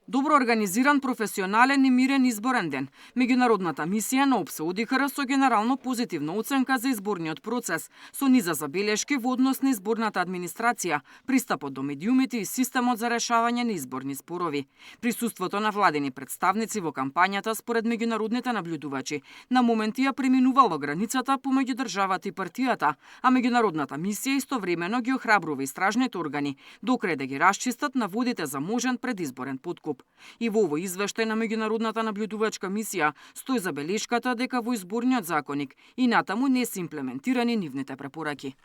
Добро организиран, професионален и мирен изборен ден. Меѓународната мисија на ОПСЕ ОДИХР со генерално позитивна оценка за изборниот процес, со низа забелешки во однос на изборната администрација, пристапот до медиумите и системот за решавање на изборни спорови. Присуството на владени представници во кампањата според меѓународните наблюдувачи на моменти ја преминувало границата помеѓу државата и партијата, а меѓународната мисија истовремено ги охрабрува истражните органи докрај да ги расчистат наводите за можен предизборен подкуп. И во овој извештај на меѓународната наблюдувачка мисија стои забелешката дека во изборниот законник и натаму не се имплементирани нивните препораки.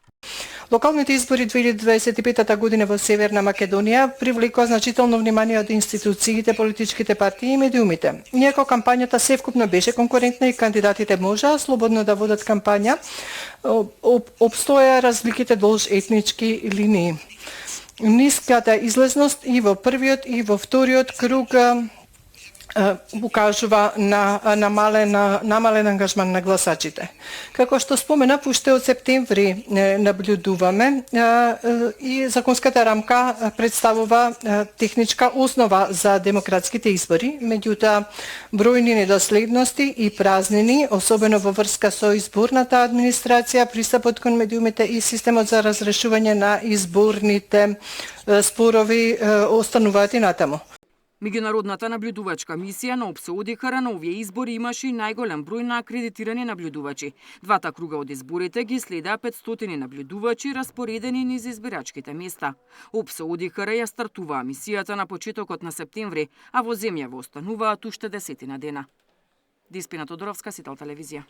Локалните избори 2025 година во Северна Македонија привлекоа значително внимание од институциите, политичките партии и медиумите. Иако кампањата севкупно беше конкурентна и кандидатите можеа слободно да водат кампања, обстоја разликите долж етнички линии. Ниската излезност и во првиот и во вториот круг укажува на намален ангажман на гласачите. Како што споменав, уште од септември наблюдуваме и законската рамка представува техничка основа за демократските избори, меѓутоа бројни недоследности и празнини, особено во врска со изборната администрација, пристапот кон медиумите и системот за разрешување на изборните спорови остануваат и натаму. Меѓународната наблюдувачка мисија на ОПСЕ ОДИХР на овие избори имаше и најголем број на акредитирани наблюдувачи. Двата круга од изборите ги следеа 500 наблюдувачи распоредени низ избирачките места. ОПСЕ ОДИХР ја стартуваа мисијата на почетокот на септември, а во земјава остануваат уште 10 дена. Диспина Тодоровска, Сител телевизија.